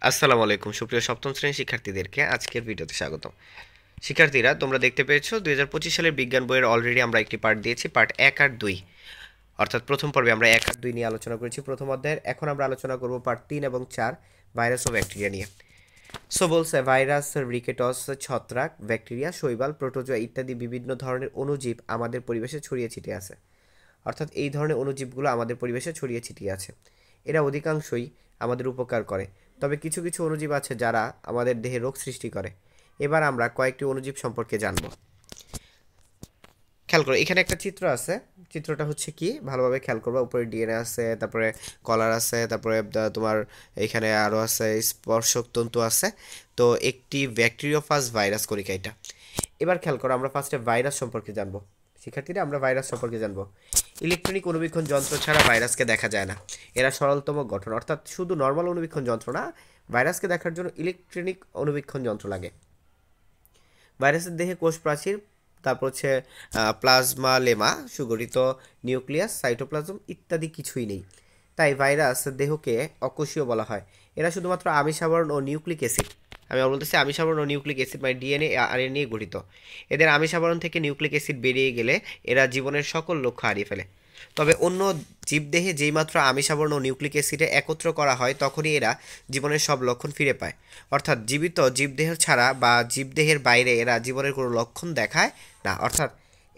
আসসালামু আলাইকুম সুপ্রিয় সপ্তম শ্রেণীর শিক্ষার্থীদেরকে আজকের ভিডিওতে স্বাগতম। শিক্ষার্থীরা তোমরা দেখতে পেয়েছো 2025 সালের বিজ্ঞান বইয়ের অলরেডি আমরা একটি পার্ট দিয়েছি, পার্ট 1 আর 2। অর্থাৎ প্রথম পর্বে আমরা 1 আর 2 নিয়ে আলোচনা করেছি প্রথম অধ্যায়ের। এখন আমরা আলোচনা করব পার্ট 3 এবং 4 ভাইরাস ও ব্যাকটেরিয়া নিয়ে। সো বলছে ভাইরাস, রিকেটস, ছত্রাক, ব্যাকটেরিয়া, শৈবাল, প্রোটোজোয়া ইত্যাদি বিভিন্ন ধরনের অণুজীব আমাদের পরিবেশে ছড়িয়ে ছিটিয়ে আছে। অর্থাৎ এই ধরনের অণুজীবগুলো আমাদের পরিবেশে ছড়িয়ে ছিটিয়ে আছে। এরা অধিকাংশই আমাদের উপকার করে, তবে কিছু কিছু অণুজীব আছে যারা আমাদের দেহে রোগ সৃষ্টি করে। এবার আমরা কয়েকটি অণুজীব সম্পর্কে জানব। খেয়াল করো, এখানে একটা চিত্র আছে। চিত্রটা হচ্ছে কি, ভালোভাবে খেয়াল করবা। উপরে ডিএনএ আছে, তারপরে কলার আছে, তারপরে তোমার এখানে আরও আছে স্পর্শক তন্তু আছে। তো একটি ব্যাকটেরিওফাজ ভাইরাস কণিকা এটা। এবার খেয়াল করো, আমরা ফার্স্টে ভাইরাস সম্পর্কে জানবো। শিক্ষার্থীরা, আমরা ভাইরাস সম্পর্কে জানবো। ইলেকট্রনিক অণুবীক্ষণ যন্ত্র ছাড়া ভাইরাসকে দেখা যায় না। এরা সরলতম গঠন, অর্থাৎ শুধু নর্মাল অণুবীক্ষণ যন্ত্র না, ভাইরাসকে দেখার জন্য ইলেকট্রনিক অণুবীক্ষণ যন্ত্র লাগে। ভাইরাসের দেহে কোষ প্রাচীর, তারপর হচ্ছে প্লাজমা লেমা, সুগঠিত নিউক্লিয়াস, সাইটোপ্লাজম ইত্যাদি কিছুই নেই। তাই ভাইরাস দেহকে অকোষীয় বলা হয়। এরা শুধুমাত্র আমিষ আবরণ ও নিউক্লিক অ্যাসিড, আমি বলতেছি আমিষ আবরণ ও নিউক্লিক অ্যাসিড মানে ডিএনএ আরএনএ নিয়ে গঠিত। এদের আমিষ আবরণ থেকে নিউক্লিক অ্যাসিড বেরিয়ে গেলে এরা জীবনের সকল লক্ষ্য হারিয়ে ফেলে। তবে অন্য জীবদেহে যেইমাত্র আমিষ আবরণ ও নিউক্লিক অ্যাসিডে একত্র করা হয় তখনই এরা জীবনের সব লক্ষণ ফিরে পায়। অর্থাৎ জীবিত জীবদেহ ছাড়া বা জীবদেহের বাইরে এরা জীবনের কোনো লক্ষণ দেখায় না। অর্থাৎ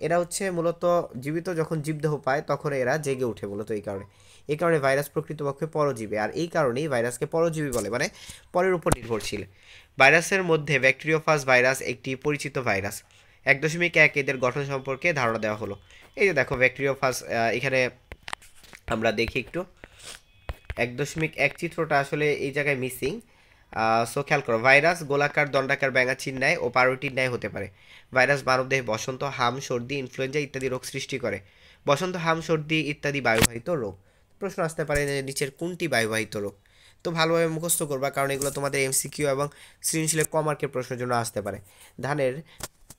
এরা হচ্ছে মূলত জীবিত যখন জীবদেহ পায় তখন এরা জেগে ওঠে মূলত এই কারণে ভাইরাস প্রকৃতপক্ষে পরজীবী, আর এই কারণেই ভাইরাসকে পরজীবী বলে, মানে পরের উপর নির্ভরশীল। ভাইরাসের মধ্যে ব্যাকটেরিওফাজ ভাইরাস একটি পরিচিত ভাইরাস। 1.1 এদের গঠন সম্পর্কে ধারণা দেওয়া হলো। এই যে দেখো ব্যাকটেরিওফাজ, এখানে আমরা দেখি একটু 1.1 চিত্রটা আসলে এই জায়গায় মিসিং। সো খেয়াল করো, ভাইরাস গোলাকার, দণ্ডাকার, ব্যাঙাচির ন্যায় ও পাউরুটির ন্যায় হতে পারে। ভাইরাস মানবদেহে বসন্ত, হাম, সর্দি, ইনফ্লুয়েঞ্জা ইত্যাদি রোগ সৃষ্টি করে। বসন্ত, হাম, সর্দি ইত্যাদি বায়ুবাহিত রোগ। প্রশ্ন আসতে পারে যে নিচের কোনটি বায়ুবাহিত রোগ। তো ভালোভাবে মুখস্থ করবা, কারণ এগুলো তোমাদের এমসিকিউ এবং সৃজনশীলের কমার্কের প্রশ্নের জন্য আসতে পারে। ধানের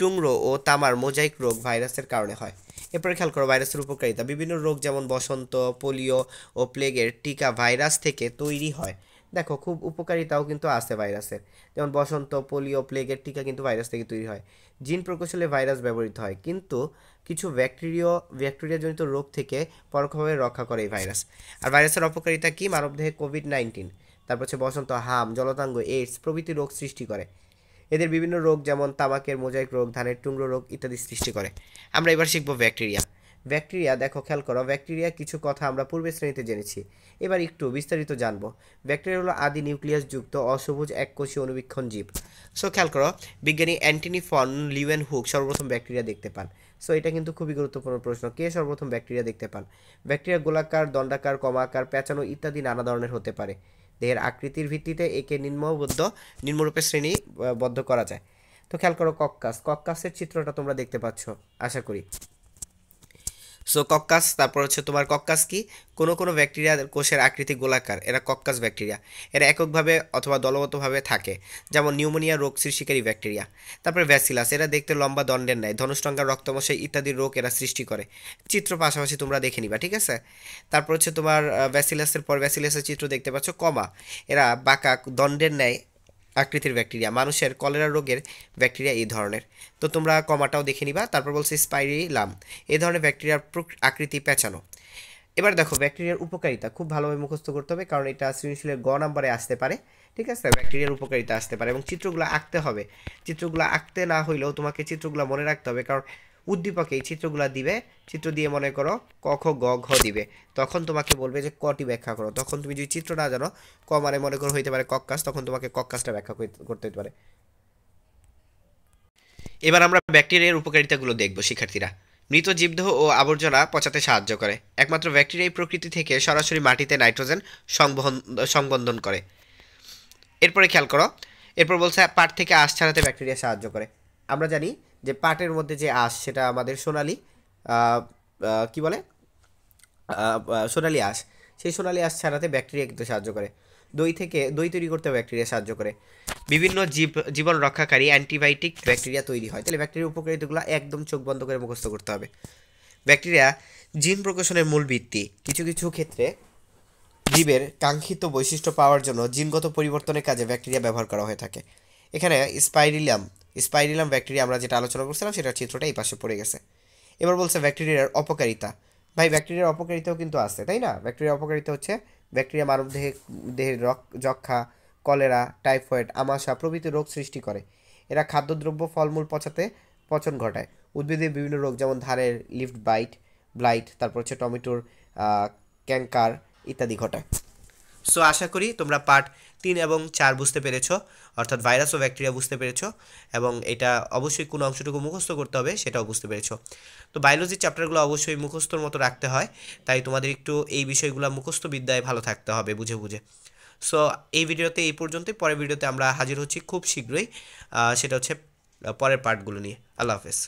টুংরো ও তামার মোজাইক রোগ ভাইরাসের কারণে হয়। এরপরে খেয়াল করো ভাইরাসের উপকারিতা। বিভিন্ন রোগ যেমন বসন্ত, পোলিও ও প্লেগের টিকা ভাইরাস থেকে তৈরি হয়। দেখো, খুব উপকারিতাও কিন্তু আছে ভাইরাসের। যেমন বসন্ত, পোলিও, প্লেগের টিকা কিন্তু ভাইরাস থেকে তৈরি হয়। জিন প্রকৌশলে ভাইরাস ব্যবহৃত হয়, কিন্তু কিছু ব্যাকটেরিয়াজনিত রোগ থেকে পরোক্ষভাবে রক্ষা করে এই ভাইরাস। আর ভাইরাসের অপকারিতা কি? মানবদেহে কোভিড-19, তারপর হচ্ছে বসন্ত, হাম, জলতাঙ্গ, এইডস প্রভৃতি রোগ সৃষ্টি করে। এদের বিভিন্ন রোগ যেমন তামাকের মোজাইক রোগ, ধানের টুংরো রোগ ইত্যাদি সৃষ্টি করে। আমরা এবার শিখব ব্যাকটেরিয়া। ব্যাকটেরিয়া, দেখো খেয়াল করো, ব্যাকটেরিয়া কিছু কথা আমরা পূর্বের শ্রেণীতে জেনেছি। এবার একটু বিস্তারিত জানবো। ব্যাকটেরিয়া হলো আদি নিউক্লিয়াস যুক্ত অসবুজ এককোষীয় অণুবীক্ষণ জীব। সো খেয়াল করো, বিজ্ঞানী অ্যান্টনি ফন লিউয়েনহুক সর্বপ্রথম ব্যাকটেরিয়া দেখতে পান। সো এটা কিন্তু খুবই গুরুত্বপূর্ণ প্রশ্ন, কে সর্বপ্রথম ব্যাকটেরিয়া দেখতে পান? ব্যাকটেরিয়া গোলাকার, দণ্ডাকার, কমাকার, প্যাঁচানো ইত্যাদি নানা ধরনের হতে পারে। দেহের আকৃতির ভিত্তিতে একে নিম্নরূপে শ্রেণীবদ্ধ করা যায়। তো খেয়াল করো, কক্কাসের চিত্রটা তোমরা দেখতে পাচ্ছ আশা করি। সো কক্কাস, তারপর হচ্ছে তোমার কক্কাস কি, কোনো কোনো ব্যাকটেরিয়া কোষের আকৃতি গোলাকার, এরা কক্কাস ব্যাকটেরিয়া। এরা এককভাবে অথবা দলগতভাবে থাকে, যেমন নিউমোনিয়া রোগ সৃষ্টিকারী ব্যাকটেরিয়া। তারপরে ভ্যাসিলাস, এরা দেখতে লম্বা দণ্ডের ন্যায়, ধনুষ্টঙ্গার, রক্তমশাই ইত্যাদি রোগ এরা সৃষ্টি করে। চিত্র পাশাপাশি তোমরা দেখে নিবা, ঠিক আছে? তারপর হচ্ছে তোমার ভ্যাসিলাসের পর ভ্যাসিলাসের চিত্র দেখতে পাচ্ছ, কমা, এরা বাঁকা দণ্ডের ন্যায় আকৃতির ব্যাকটেরিয়া। মানুষের কলেরা রোগের ব্যাকটেরিয়া এই ধরনের। তো তোমরা কমাটাও দেখে নিবা। তারপর বলছে স্পাইরিলাম, এই ধরনের ব্যাকটেরিয়ার আকৃতি পেঁচানো। এবার দেখো ব্যাকটেরিয়ার উপকারিতা খুব ভালোভাবে মুখস্থ করতে হবে, কারণ এটা সৃজনশীলের গ নাম্বারে আসতে পারে। ঠিক আছে, ব্যাকটেরিয়ার উপকারিতা আসতে পারে এবং চিত্রগুলো আঁকতে হবে। চিত্রগুলো আঁকতে না হইলেও তোমাকে চিত্রগুলো মনে রাখতে হবে, কারণ উদ্দীপকে এই চিত্রগুলো দিবে। চিত্র দিয়ে মনে করো ক খ গ ঘ দিবে, তখন তোমাকে বলবে যে কটি ব্যাখ্যা করো। তখন তুমি যদি চিত্র না জানো, ক মানে মনে করো হইতে পারে কক্কাস, তখন তোমাকে কক্কাসটা ব্যাখ্যা করতে হতে পারে। এবার আমরা ব্যাকটেরিয়ার উপকারিতাগুলো দেখব শিক্ষার্থীরা। মৃত জীবদেহ ও আবর্জনা পচাতে সাহায্য করে। একমাত্র ব্যাকটেরিয়াই প্রকৃতি থেকে সরাসরি মাটিতে নাইট্রোজেন সংবন্ধন করে। এরপরে খেয়াল করো, এরপর বলছে পাট থেকে আঁশ ছাড়াতে ব্যাকটেরিয়া সাহায্য করে। আমরা জানি যে পাটের মধ্যে যে আঁশ, সেটা আমাদের সোনালি, কি বলে, সোনালি আঁশ। সেই সোনালি আঁশ ছাড়াতে ব্যাকটেরিয়া কিন্তু সাহায্য করে। দই তৈরি করতে ব্যাকটেরিয়া সাহায্য করে। বিভিন্ন জীবন রক্ষাকারী অ্যান্টিবায়োটিক ব্যাকটেরিয়া তৈরি হয়। তাহলে ব্যাকটেরিয়ার উপকারিতাগুলো একদম চোখ বন্ধ করে মুখস্থ করতে হবে। ব্যাকটেরিয়া জিন প্রকৌশলের মূল ভিত্তি। কিছু কিছু ক্ষেত্রে জীবের কাঙ্ক্ষিত বৈশিষ্ট্য পাওয়ার জন্য জিনগত পরিবর্তনের কাজে ব্যাকটেরিয়া ব্যবহার করা হয়ে থাকে। এখানে স্পাইরিলাম স্পাইরিলাম ব্যাকটেরিয়া আমরা যেটা আলোচনা করছিলাম সেটার চিত্রটা এই পাশে পড়ে গেছে। এবার বলছে ব্যাকটেরিয়ার অপকারিতা। ভাই ব্যাকটেরিয়ার অপকারিতাও কিন্তু আছে, তাই না? ব্যাকটেরিয়ার অপকারিতা হচ্ছে ব্যাকটেরিয়া মানব দেহের যক্ষা, কলেরা, টাইফয়েড, আমাশা প্রভৃতি রোগ সৃষ্টি করে। এরা খাদ্যদ্রব্য, ফলমূল পচাতে পচন ঘটায়। উদ্ভিদের বিভিন্ন রোগ যেমন ধানের লিফট ব্লাইট, তারপর হচ্ছে টমেটোর ক্যাঙ্কার ইত্যাদি ঘটায়। সো আশা করি তোমরা পার্ট 3 এবং 4 বুঝতে পেরেছো, অর্থাৎ ভাইরাস ও ব্যাকটেরিয়া বুঝতে পেরেছো, এবং এটা অবশ্যই কোন অংশটুকু মুখস্থ করতে হবে সেটাও বুঝতে পেরেছো। তো বায়োলজির চ্যাপ্টারগুলো অবশ্যই মুখস্থর মতো রাখতে হয়, তাই তোমাদের একটু এই বিষয়গুলো মুখস্থ বিদ্যায় ভালো থাকতে হবে বুঝে বুঝে। সো এই ভিডিওতে এই পর্যন্তই। পরের ভিডিওতে আমরা হাজির হচ্ছি খুব শীঘ্রই, সেটা হচ্ছে পরের পার্টগুলো নিয়ে। আল্লাহ হাফেজ।